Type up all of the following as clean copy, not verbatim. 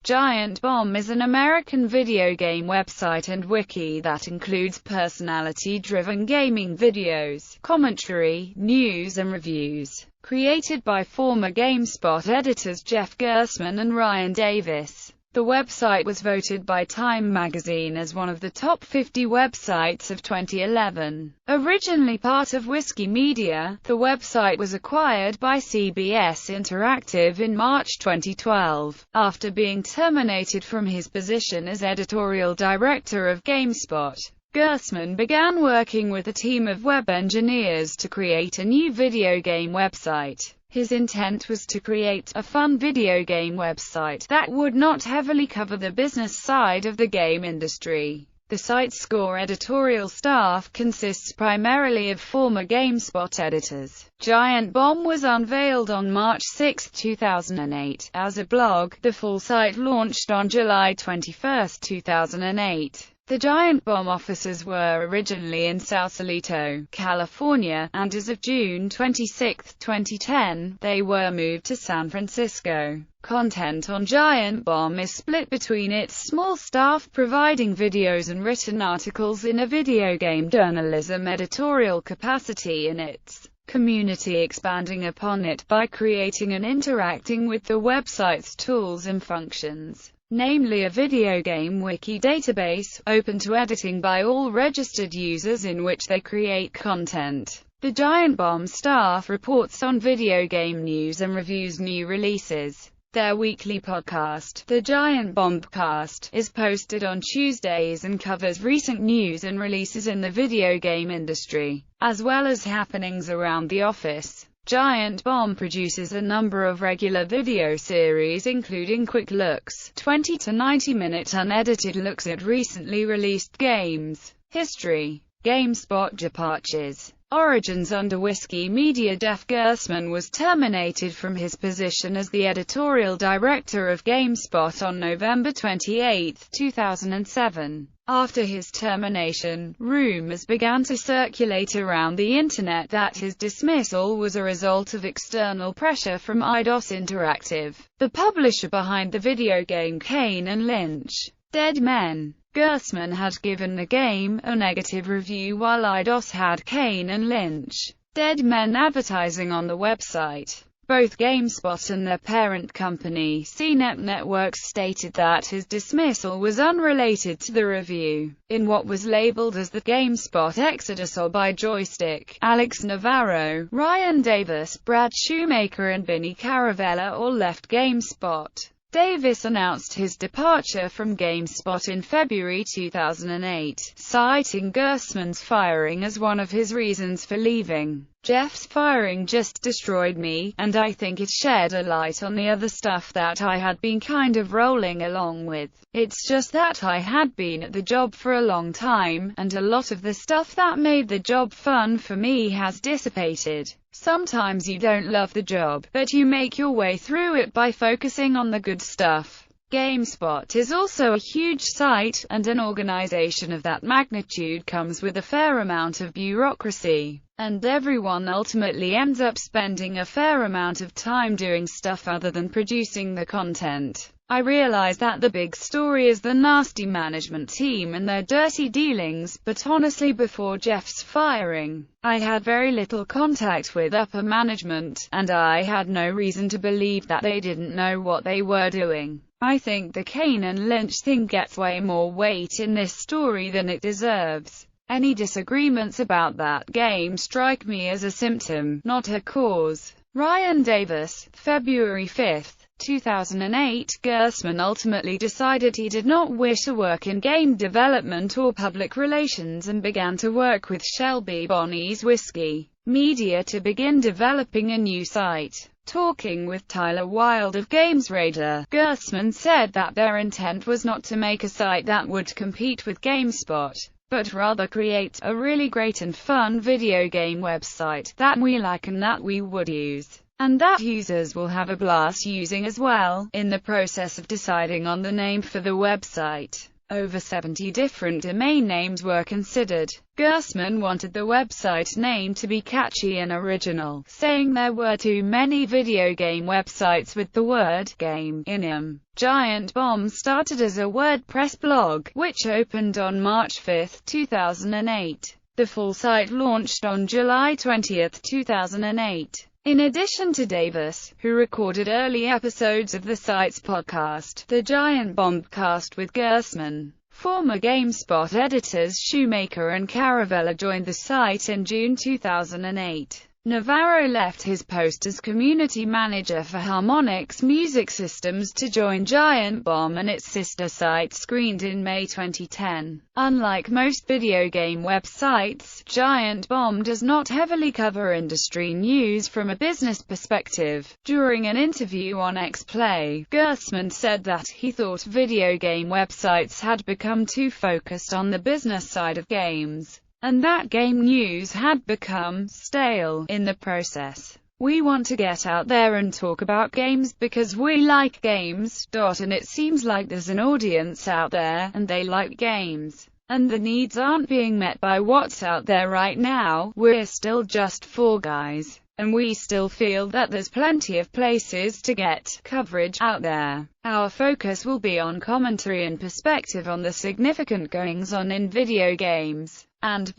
Giant Bomb is an American video game website and wiki that includes personality-driven gaming videos, commentary, news and reviews. Created by former GameSpot editors Jeff Gerstmann and Ryan Davis, the website was voted by Time magazine as one of the top 50 websites of 2011. Originally part of Whiskey Media, the website was acquired by CBS Interactive in March 2012, after being terminated from his position as editorial director of GameSpot. Gerstmann began working with a team of web engineers to create a new video game website. His intent was to create a fun video game website that would not heavily cover the business side of the game industry. The site's core editorial staff consists primarily of former GameSpot editors. Giant Bomb was unveiled on March 6, 2008, as a blog. The full site launched on July 21, 2008. The Giant Bomb offices were originally in Sausalito, California, and as of June 26, 2010, they were moved to San Francisco. Content on Giant Bomb is split between its small staff providing videos and written articles in a video game journalism editorial capacity, and its community expanding upon it by creating and interacting with the website's tools and functions, namely a video game wiki database, open to editing by all registered users, in which they create content. The Giant Bomb staff reports on video game news and reviews new releases. Their weekly podcast, The Giant Bombcast, is posted on Tuesdays and covers recent news and releases in the video game industry, as well as happenings around the office. Giant Bomb produces a number of regular video series, including quick looks, 20 to 90-minute unedited looks at recently released games, history, GameSpot departures, origins. Under Whiskey Media, Jeff Gerstmann was terminated from his position as the editorial director of GameSpot on November 28, 2007. After his termination, rumors began to circulate around the internet that his dismissal was a result of external pressure from Eidos Interactive, the publisher behind the video game Kane and Lynch: Dead Men. Gerstmann had given the game a negative review, while Eidos had Kane and Lynch: Dead Men advertising on the website. Both GameSpot and their parent company, CNET Networks, stated that his dismissal was unrelated to the review. In what was labeled as the GameSpot exodus by Joystick, Alex Navarro, Ryan Davis, Brad Shoemaker and Vinny Caravella all left GameSpot. Davis announced his departure from GameSpot in February 2008, citing Gerstmann's firing as one of his reasons for leaving. "Jeff's firing just destroyed me, and I think it shed a light on the other stuff that I had been kind of rolling along with. It's just that I had been at the job for a long time, and a lot of the stuff that made the job fun for me has dissipated. Sometimes you don't love the job, but you make your way through it by focusing on the good stuff." GameSpot is also a huge site, and an organization of that magnitude comes with a fair amount of bureaucracy, and everyone ultimately ends up spending a fair amount of time doing stuff other than producing the content. I realize that the big story is the nasty management team and their dirty dealings, but honestly, before Jeff's firing, I had very little contact with upper management, and I had no reason to believe that they didn't know what they were doing. I think the Kane and Lynch thing gets way more weight in this story than it deserves. Any disagreements about that game strike me as a symptom, not a cause. Ryan Davis, February 5, 2008. Gerstmann ultimately decided he did not wish to work in game development or public relations and began to work with Shelby Bonnie's Whiskey Media to begin developing a new site. Talking with Tyler Wilde of GamesRadar, Gerstmann said that their intent was not to make a site that would compete with GameSpot, but rather create a really great and fun video game website that we like and that we would use, and that users will have a blast using as well. In the process of deciding on the name for the website, Over 70 different domain names were considered. Gersman wanted the website name to be catchy and original, saying there were too many video game websites with the word game in them. Giant Bomb started as a WordPress blog, which opened on March 5, 2008. The full site launched on July 20, 2008. In addition to Davis, who recorded early episodes of the site's podcast, The Giant Bombcast with Gersman, former GameSpot editors Shoemaker and Caravella joined the site in June 2008. Navarro left his post as community manager for Harmonix Music Systems to join Giant Bomb and its sister site Screened in May 2010. Unlike most video game websites, Giant Bomb does not heavily cover industry news from a business perspective. During an interview on X-Play, Gersman said that he thought video game websites had become too focused on the business side of games, and that game news had become stale in the process. We want to get out there and talk about games because we like games, and it seems like there's an audience out there, and they like games, and the needs aren't being met by what's out there right now. We're still just four guys, and we still feel that there's plenty of places to get coverage out there. Our focus will be on commentary and perspective on the significant goings-on in video games. And,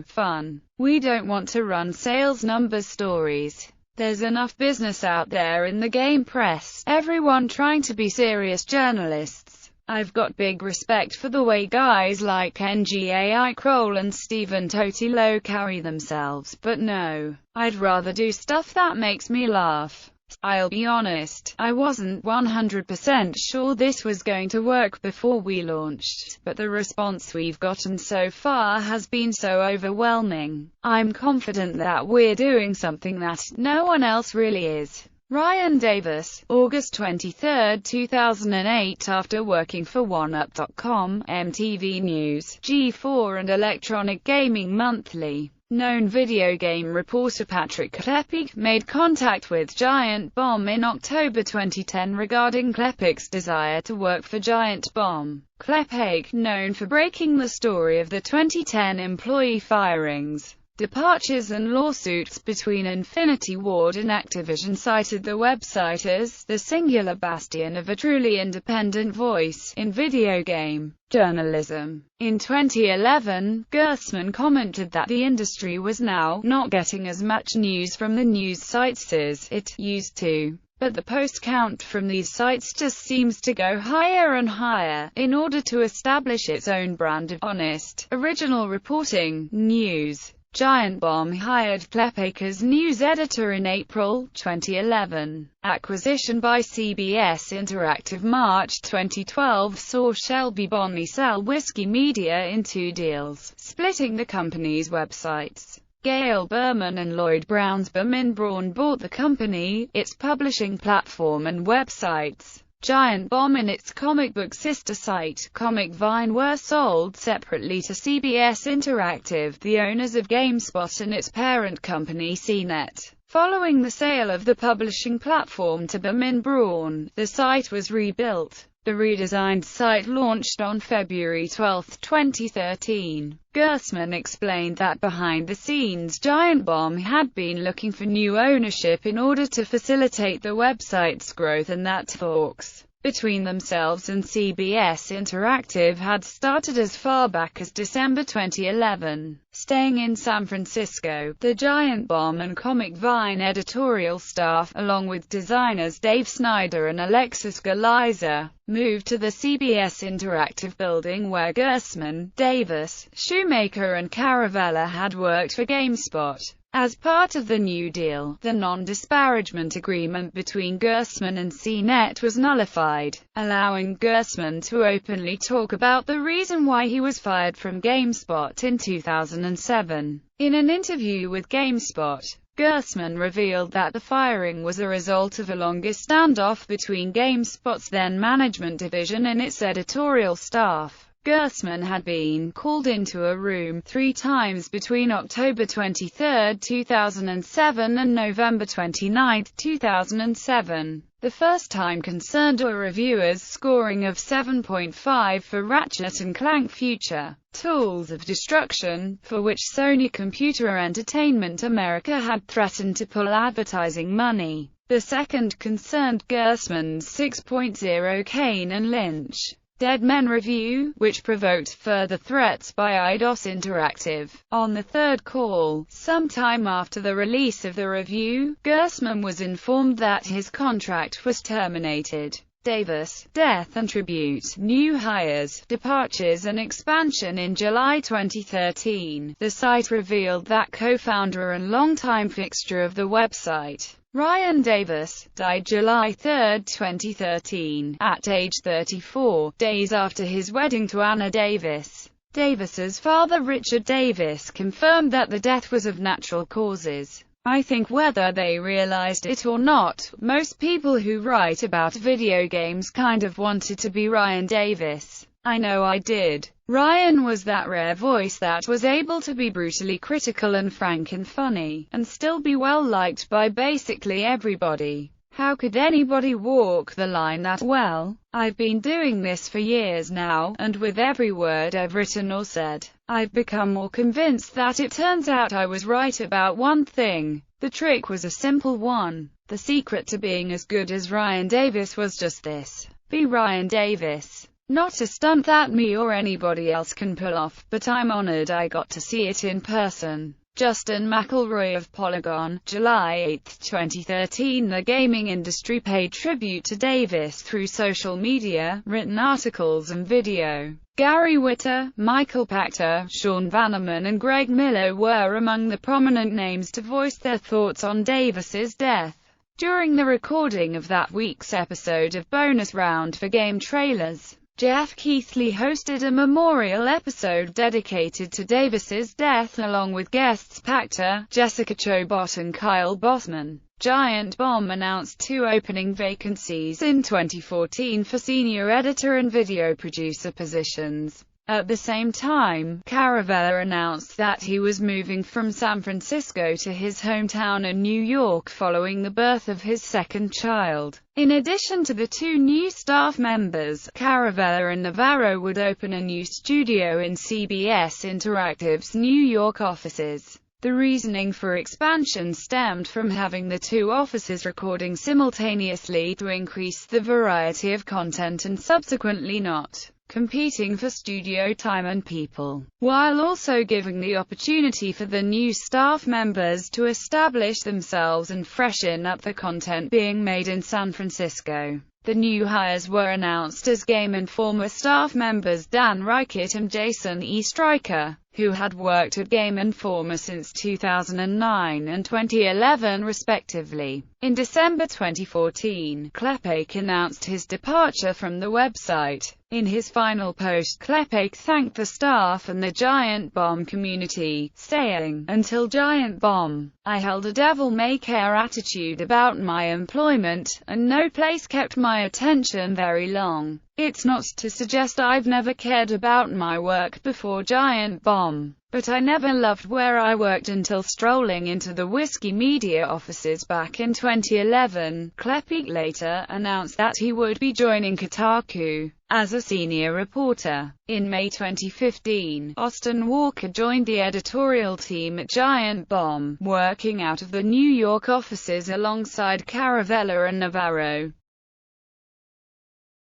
fun. We don't want to run sales numbers stories. There's enough business out there in the game press, everyone trying to be serious journalists. I've got big respect for the way guys like NGAI Kroll and Stephen Totilo carry themselves, but no, I'd rather do stuff that makes me laugh. I'll be honest, I wasn't 100% sure this was going to work before we launched, but the response we've gotten so far has been so overwhelming. I'm confident that we're doing something that no one else really is. Ryan Davis, August 23, 2008. After working for OneUp.com, MTV News, G4 and Electronic Gaming Monthly, known video game reporter Patrick Klepek made contact with Giant Bomb in October 2010 regarding Klepek's desire to work for Giant Bomb. Klepek, known for breaking the story of the 2010 employee firings, departures and lawsuits between Infinity Ward and Activision, cited the website as the singular bastion of a truly independent voice in video game journalism. In 2011, Gersman commented that the industry was now not getting as much news from the news sites as it used to, but the post count from these sites just seems to go higher and higher, in order to establish its own brand of honest, original reporting, news. Giant Bomb hired Klepek as news editor in April 2011. Acquisition by CBS Interactive March 2012 saw Shelby Bonney sell Whiskey Media in two deals, splitting the company's websites. Gail Berman and Lloyd Brown's Berman Braun bought the company, its publishing platform and websites. Giant Bomb and its comic book sister site, Comic Vine, were sold separately to CBS Interactive, the owners of GameSpot, and its parent company CNET. Following the sale of the publishing platform to Berman Braun, the site was rebuilt. The redesigned site launched on February 12, 2013. Gersman explained that behind the scenes Giant Bomb had been looking for new ownership in order to facilitate the website's growth, and that talks between themselves and CBS Interactive had started as far back as December 2011. Staying in San Francisco, the Giant Bomb and Comic Vine editorial staff, along with designers Dave Snyder and Alexis Galiza, moved to the CBS Interactive building where Gersman, Davis, Shoemaker and Caravella had worked for GameSpot. As part of the new deal, the non-disparagement agreement between Gersman and CNET was nullified, allowing Gersman to openly talk about the reason why he was fired from GameSpot in 2007. In an interview with GameSpot, Gersman revealed that the firing was a result of a longer standoff between GameSpot's then management division and its editorial staff. Gersman had been called into a room 3 times between October 23, 2007 and November 29, 2007. The first time concerned a reviewer's scoring of 7.5 for Ratchet & Clank Future Tools of Destruction, for which Sony Computer Entertainment America had threatened to pull advertising money. The second concerned Gersman's 6.0 Kane and Lynch Dead Men review, which provoked further threats by Eidos Interactive. On the third call, sometime after the release of the review, Gersman was informed that his contract was terminated. Davis, Death and Tribute, New Hires, Departures and Expansion. In July 2013, the site revealed that co-founder and longtime fixture of the website, Ryan Davis, died July 3, 2013, at age 34, days after his wedding to Anna Davis. Davis's father Richard Davis confirmed that the death was of natural causes. I think whether they realized it or not, most people who write about video games kind of wanted to be Ryan Davis. I know I did. Ryan was that rare voice that was able to be brutally critical and frank and funny, and still be well liked by basically everybody. How could anybody walk the line that well? I've been doing this for years now, and with every word I've written or said, I've become more convinced that it turns out I was right about one thing. The trick was a simple one. The secret to being as good as Ryan Davis was just this: be Ryan Davis. Not a stunt that me or anybody else can pull off, but I'm honored I got to see it in person. Justin McElroy of Polygon, July 8, 2013. The gaming industry paid tribute to Davis through social media, written articles and video. Gary Whitta, Michael Pachter, Sean Vanneman and Greg Miller were among the prominent names to voice their thoughts on Davis's death. During the recording of that week's episode of Bonus Round for Game Trailers, Jeff Keighley hosted a memorial episode dedicated to Davis's death along with guests Pachter, Jessica Chobot and Kyle Bossman. Giant Bomb announced 2 opening vacancies in 2014 for senior editor and video producer positions. At the same time, Caravella announced that he was moving from San Francisco to his hometown in New York following the birth of his second child. In addition to the 2 new staff members, Caravella and Navarro would open a new studio in CBS Interactive's New York offices. The reasoning for expansion stemmed from having the 2 offices recording simultaneously to increase the variety of content and subsequently not competing for studio time and people, while also giving the opportunity for the new staff members to establish themselves and freshen up the content being made in San Francisco. The new hires were announced as Game Informer staff members Dan Reichert and Jason E. Stryker, who had worked at Game Informer since 2009 and 2011 respectively. In December 2014, Klepek announced his departure from the website. In his final post, Klepek thanked the staff and the Giant Bomb community, saying, "Until Giant Bomb, I held a devil-may-care attitude about my employment, and no place kept my attention very long. It's not to suggest I've never cared about my work before Giant Bomb, but I never loved where I worked until strolling into the Whiskey Media offices back in 2011. Klepek later announced that he would be joining Kotaku as a senior reporter. In May 2015, Austin Walker joined the editorial team at Giant Bomb, working out of the New York offices alongside Caravella and Navarro.